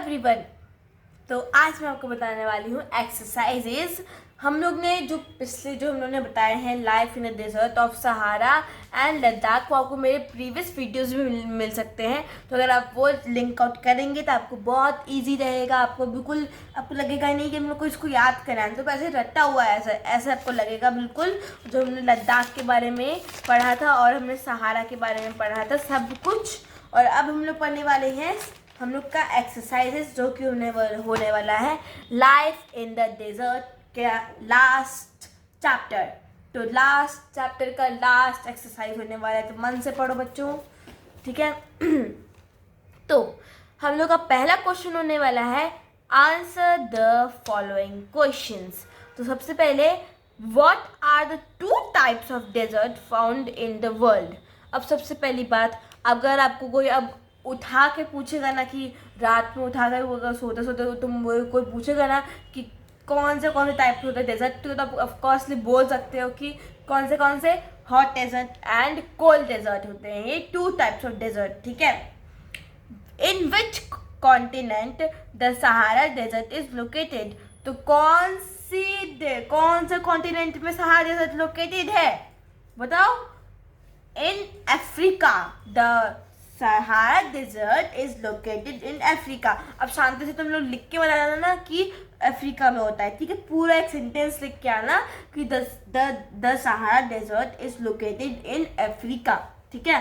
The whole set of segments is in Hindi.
एवरीवन। तो आज मैं आपको बताने वाली हूँ एक्सरसाइजेज। हम लोग ने जो हम लोग ने बताए हैं life in the desert of Sahara and Ladakh, वो आपको मेरे प्रीवियस वीडियोस में मिल सकते हैं। तो अगर आप वो लिंक आउट करेंगे तो आपको बहुत इजी रहेगा। आपको लगेगा नहीं कि हम लोग को इसको याद करना है, तो वैसे रट्टा हुआ है, ऐसा आपको लगेगा बिल्कुल। जो हमने लद्दाख के बारे में पढ़ा था और हमने सहारा के बारे में पढ़ा था सब कुछ। और अब हम लोग पढ़ने वाले हैं हम लोग का एक्सरसाइजेस, जो कि होने वाला है लाइफ इन द डेजर्ट के लास्ट चैप्टर। तो लास्ट चैप्टर का लास्ट एक्सरसाइज होने वाला है, तो मन से पढ़ो बच्चों, ठीक है। तो हम लोग का पहला क्वेश्चन होने वाला है आंसर द फॉलोइंग क्वेश्चंस। तो सबसे पहले what are the two types of desert found in the world. अब सबसे पहली बात, अगर आपको कोई अब उठा के पूछेगा ना कि रात में उठा कर सोते सोते तुम कोई पूछेगा ना कि कौन से टाइप के होते हैं डेजर्ट, तो आप ऑफकोर्सली बोल सकते हो कि कौन से hot desert and cold desert होते हैं। ये टू टाइप्स ऑफ डेजर्ट, ठीक है। In which continent the Sahara desert is located. तो कौन से कॉन्टिनेंट में सहारा डेजर्ट लोकेटेड है बताओ। In Africa, the Sahara desert is located in Africa. अब शांति से तुम लोग लिख के बता देना ना कि अफ्रीका में होता है, ठीक है। पूरा एक सेंटेंस लिख के आना कि the Sahara desert is located in Africa, ठीक है।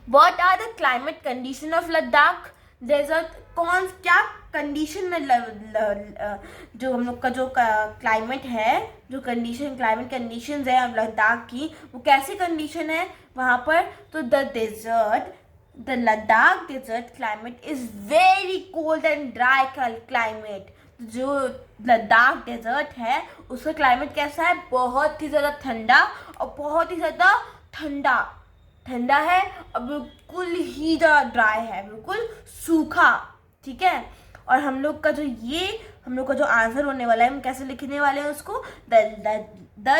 What are the climate condition of Ladakh desert. क्या कंडीशन है जो हम लोग का जो क्लाइमेट है, जो क्लाइमेट कंडीशंस है लद्दाख की, वो कैसी कंडीशन है वहाँ पर। तो the Ladakh desert climate is very cold and dry climate. जो लद्दाख डेजर्ट है उसका क्लाइमेट कैसा है, बहुत ही ज़्यादा ठंडा और बहुत ही ज़्यादा ठंडा है और बिल्कुल ही ज़्यादा ड्राई है, बिल्कुल सूखा, ठीक है। और हम लोग का जो आंसर होने वाला है, हम कैसे लिखने वाले हैं उसको, the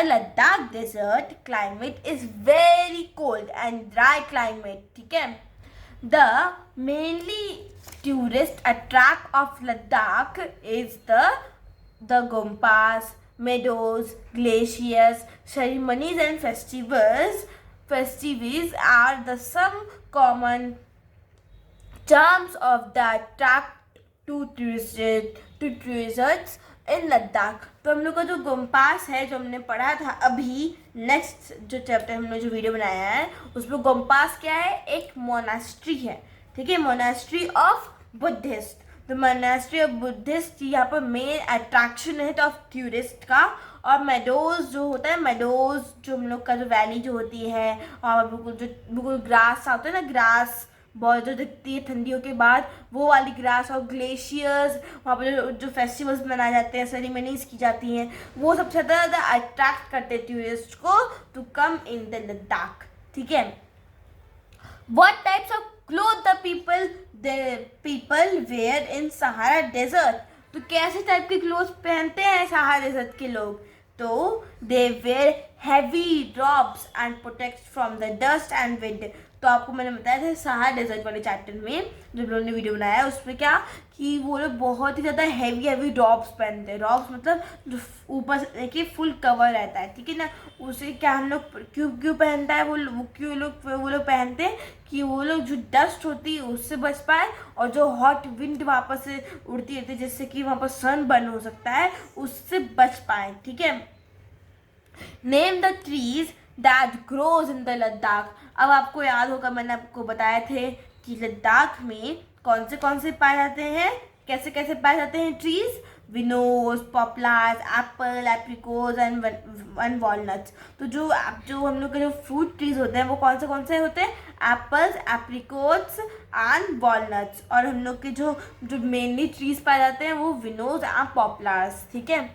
Ladakh desert climate is very cold and dry climate, ठीक है। The mainly tourist attract of Ladakh is the gompas, meadows, glaciers, ceremonies and festivities are the some common terms of the attract to tourists in Ladakh। तो हम लोग का जो गोम्पास है, जो हमने पढ़ा था अभी नेक्स्ट जो चैप्टर हमने जो वीडियो बनाया है उसमें गोम्पास क्या है, एक मोनास्ट्री है, ठीक है। Monastery of Buddhist. तो मोनास्ट्री ऑफ बुद्धिस्ट यहाँ पर मेन अट्रैक्शन है तो ऑफ टूरिस्ट का। और मेडोज जो होता है, मेडोज जो हम लोग का जो वैली जो होती है और बिल्कुल ग्रास होता है ना, ग्रास बहुत जो दिखती है ठंडियों के बाद, वो वाली ग्रास। और ग्लेशियर्स, वहाँ पर जो फेस्टिवल्स मनाए जाते हैं, सेरेमनीज की जाती हैं, वो सबसे ज़्यादा अट्रैक्ट करते हैं टूरिस्ट को to come in the Ladakh, ठीक है। What types of clothes the people wear in Sahara Desert। तो कैसे टाइप के क्लोथ पहनते हैं सहारा डेजर्ट के लोग। तो they wear heavy robes and protect from the dust and wind। तो आपको मैंने बताया था सहारा डेजर्ट वाले चैप्टर में जो लोगों ने वीडियो बनाया है उसमें क्या कि वो लोग बहुत ही ज़्यादा हैवी रॉब्स पहनते हैं। रॉब्स मतलब जो ऊपर से देखिए फुल कवर रहता है, ठीक है ना। उसे क्या हम लोग क्यों पहनता है वो लोग पहनते हैं कि वो लोग जो डस्ट होती है उससे बच पाए और जो हॉट विंड वापस से उड़ती रहती है जिससे कि वहाँ पर सन बर्न हो सकता है, उससे बच पाए, ठीक है। Name the trees that grows in the Ladakh. अब आपको याद होगा मैंने आपको बताए थे कि लद्दाख में कौन से पाए जाते हैं, कैसे पाए जाते हैं ट्रीज, विनोज, पॉपलार्स, एप्पल, एप्रिकोज एंड वॉलनट्स। तो जो हम लोग के जो फ्रूट ट्रीज होते हैं वो कौन से होते हैं, एप्पल्स, एप्रिकोट्स एंड वॉलनट्स। और हम लोग के जो मेनली ट्रीज पाए जाते हैं वो विनोज एंड पॉपलार्स, ठीक है।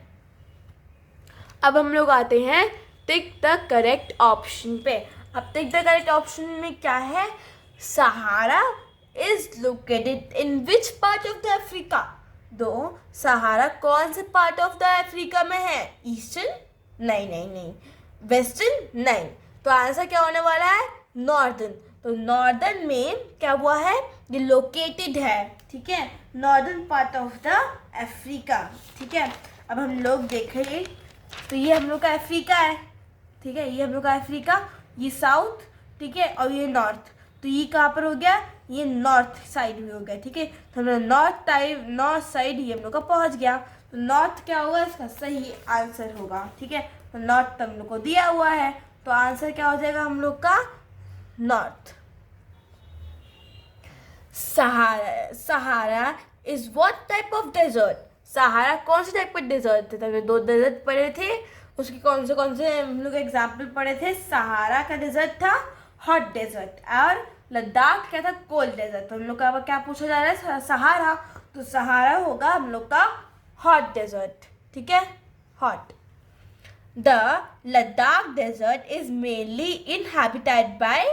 अब हम लोग आते हैं टिक द करेक्ट ऑप्शन पे। अब टिक द करेक्ट ऑप्शन में क्या है, Sahara is located in which part of the Africa. दो सहारा कौन से पार्ट ऑफ द अफ्रीका में है, ईस्टर्न नहीं, वेस्टर्न नहीं। तो आंसर क्या होने वाला है, नॉर्दर्न। तो नॉर्दर्न में क्या हुआ है, ये लोकेटेड है, ठीक है, northern part of the Africa. ठीक है, अब हम लोग देखेंगे तो ये हम लोग का अफ्रीका है। ठीक है, ये हम लोग का अफ्रीका, ये साउथ, ठीक है, और ये नॉर्थ। तो ये कहाँ पर हो गया, ये नॉर्थ साइड में हो गया। ठीक है, तो हम लोग नॉर्थ साइड ये हम लोग का पहुँच गया। तो नॉर्थ क्या होगा, इसका सही आंसर होगा। ठीक है, तो नॉर्थ तो हम लोग को दिया हुआ है, तो आंसर क्या हो जाएगा हम लोग का, north. Sahara is what type of desert. Sahara कौन से टाइप का डेजर्ट थे, तो हमने 2 डेजर्ट पढ़े थे, उसके कौन से हम लोग एग्जाम्पल पढ़े थे। सहारा का डेजर्ट था हॉट डेजर्ट, और लद्दाख क्या था, कोल्ड डेजर्ट। तो हम लोग का क्या पूछा जा रहा है, सहारा, तो सहारा होगा हम लोग का हॉट डेजर्ट। ठीक है, hot. The Ladakh desert is mainly inhabited by,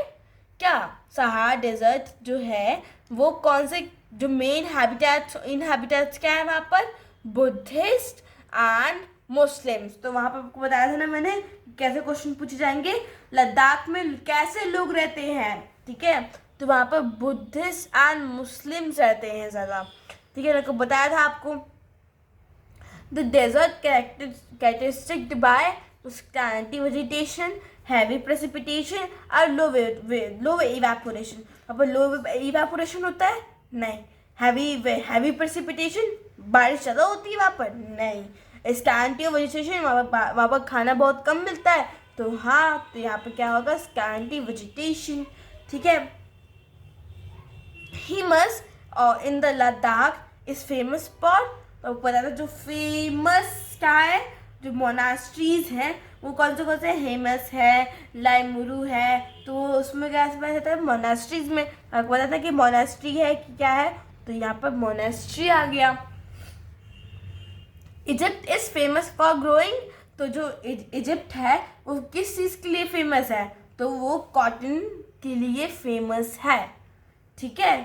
क्या, सहारा डेजर्ट जो है वो कौन से, जो मेन इनहैबिटेट्स क्या है वहाँ पर, बुद्धिस्ट एंड मुस्लिम्स। तो वहाँ पर आपको बताया था ना मैंने कैसे क्वेश्चन पूछे जाएंगे, लद्दाख में कैसे लोग रहते हैं। ठीक है, तो वहाँ पर बुद्धिस्ट एंड मुस्लिम्स रहते हैं ज़्यादा। ठीक है, मैंने बताया था आपको। The desert characteristic by scanty vegetation, heavy precipitation और low evaporation। अब लो evaporation होता है नहीं, हैवी precipitation, बारिश ज़्यादा होती है वहाँ पर नहीं, scanty vegetation, वहाँ पर खाना बहुत कम मिलता है, तो हाँ, तो यहाँ पर क्या होगा, scanty vegetation। ठीक है, Hemis in the Ladakh is famous for, तो पता था जो फेमस क्या है, जो मोनास्ट्रीज हैं वो कौन से हेमस है, लाइमुरु है, तो उसमें क्या जाता है, मोनास्ट्रीज में। आपको पता था कि मोनास्ट्री है कि क्या है, तो यहाँ पर मोनास्ट्री आ गया। Egypt is famous for growing, तो जो इजिप्ट है वो किस चीज़ के लिए फेमस है, तो वो कॉटन के लिए फेमस है। ठीक है,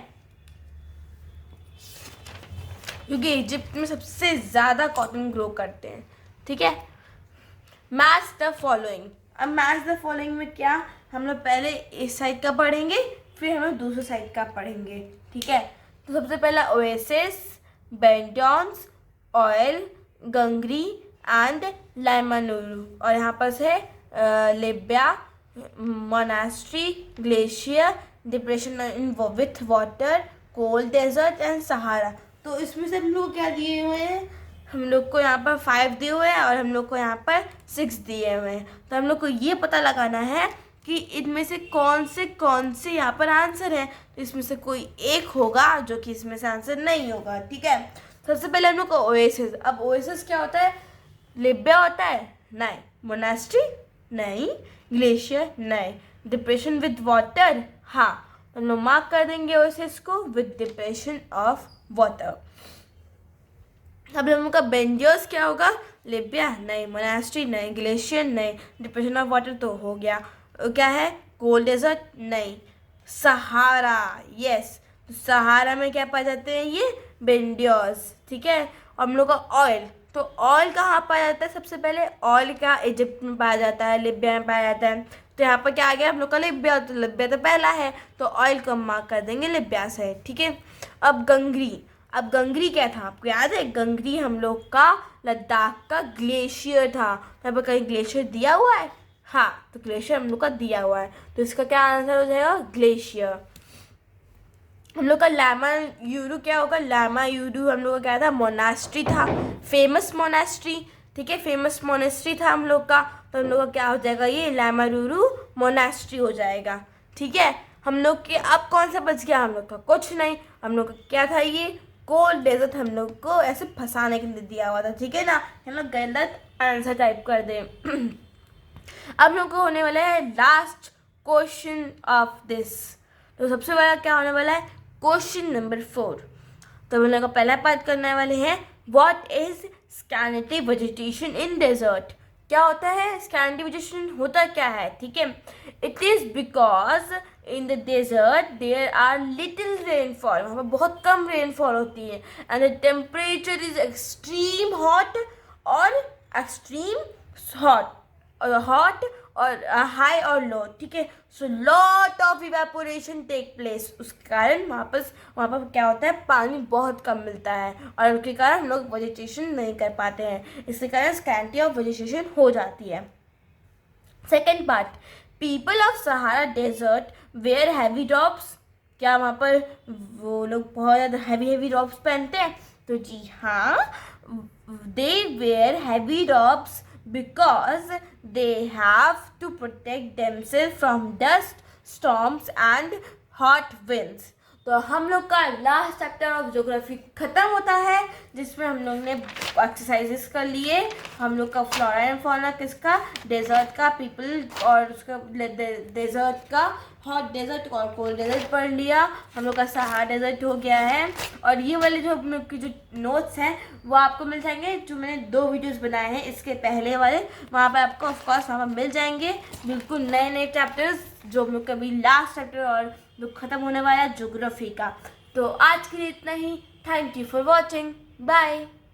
क्योंकि इजिप्ट में सबसे ज़्यादा कॉटन ग्रो करते हैं। ठीक है, मैच द फॉलोइंग। अब मैच द फॉलोइंग में क्या, हम लोग पहले इस साइड का पढ़ेंगे, फिर हम लोग दूसरे साइड का पढ़ेंगे। ठीक है, तो सबसे पहला ओएसिस, बेंटॉन्स, ऑयल, गंगरी एंड लाइमानुरू, और यहाँ पर से Libya, monastery, glacier, depression with water, cold desert and Sahara. तो इसमें से हम लोग क्या दिए हुए हैं, हम लोग को यहाँ पर 5 दिए हुए हैं और हम लोग को यहाँ पर 6 दिए हुए हैं। तो हम लोग को ये पता लगाना है कि इनमें से कौन से यहाँ पर आंसर है। तो इसमें से कोई एक होगा जो कि इसमें से आंसर नहीं होगा। ठीक है, सबसे पहले हम लोग को ओएसिस। अब ओएसिस क्या होता है, लिबिया होता है नहीं, मोनास्ट्री नहीं, ग्लेशियर नहीं, डिप्रेशन विद वाटर, हाँ, हम लोग मार्क कर देंगे ओएसिस को विद डिप्रेशन ऑफ वाटर। अब हम लोग का बेंजियर्स क्या होगा, लिबिया नहीं, मोनास्ट्री नहीं, ग्लेशियर नहीं, डिप्रेशन ऑफ वाटर तो हो गया, क्या है, कोल्ड डेजर्ट नहीं, सहारा, यस, तो सहारा में क्या पाए जाते हैं, ये बेंजियर्स। ठीक है, और हम लोग का ऑयल, तो ऑयल कहाँ पाया जाता है, सबसे पहले ऑयल का इजिप्ट में पाया जाता है, लिबिया में पाया जाता है। तो यहाँ पर क्या आ गया हम लोग का, लिबिया, तो लिबिया तो पहला है, तो ऑयल को मार्क कर देंगे लिबिया से। ठीक है, अब गंगरी क्या था, आपको याद है, गंगरी हम लोग का लद्दाख का ग्लेशियर था। यहाँ पर कहीं ग्लेशियर दिया हुआ है, हाँ, तो ग्लेशियर हम लोग का दिया हुआ है, तो इसका क्या आंसर हो जाएगा, ग्लेशियर। हम लोग का लाइमायुरू क्या होगा, लाइमायुरू हम लोग का क्या था, मोनास्ट्री था, फेमस मोनास्ट्री। ठीक है, फेमस मोनास्ट्री था हम लोग का, तो हम लोग का क्या हो जाएगा, ये लाइमायुरू मोनास्ट्री हो जाएगा। ठीक है, हम लोग के अब कौन सा बच गया, हम लोग का कुछ नहीं, हम लोग का क्या था, ये कोल्ड डेजर्ट हम लोग को ऐसे फंसाने के लिए दिया हुआ था। ठीक है ना, हम लोग गलत आंसर टाइप कर दें। अब लोग को होने वाला है लास्ट क्वेश्चन ऑफ दिस। तो सबसे बड़ा क्या होने वाला है, क्वेश्चन नंबर 4। तो हम लोग का पहला पार्ट करने वाले हैं, what is scanty vegetation in desert. क्या होता है, स्कैनिटी वेजिटेशन होता क्या है। ठीक है, it is because in the desert there are little rainfall, वहाँ पर बहुत कम रेनफॉल होती है, and the temperature is extreme hot और एक्सट्रीम हॉट और हाई और लो, ठीक है। So lot of evaporation take place, उस कारण वहाँ पर क्या होता है, पानी बहुत कम मिलता है और उसके कारण हम लोग वेजिटेशन नहीं कर पाते हैं, इसके कारण स्कैंटी ऑफ वेजिटेशन हो जाती है। Second part, people of Sahara desert wear heavy drops, क्या वहाँ पर वो लोग बहुत ज़्यादा हैवी ड्रॉप्स पहनते हैं? तो जी हाँ, they were heavy drops because they have to protect themselves from dust, storms and hot winds। तो हम लोग का लास्ट चैप्टर ऑफ ज्योग्राफी ख़त्म होता है, जिसमें हम लोग ने एक्सरसाइजेस कर लिए। हम लोग का फ्लोरा एंड फौना किसका, डेजर्ट का, पीपल और उसका डेजर्ट का, हॉट डेजर्ट और कोल्ड डेजर्ट पढ़ लिया। हम लोग का सहारा डेजर्ट हो गया है। और ये वाले जो हम लोग की जो नोट्स हैं वो आपको मिल जाएंगे, जो मैंने 2 वीडियोस बनाए हैं इसके पहले वाले, वहाँ पर आपको ऑफकोर्स वहाँ पर मिल जाएंगे बिल्कुल नए चैप्टर्स, जो हम लोग का भी लास्ट चैप्टर और जो ख़त्म होने वाला है ज्योग्राफी का। तो आज के लिए इतना ही। Thank you for watching, bye.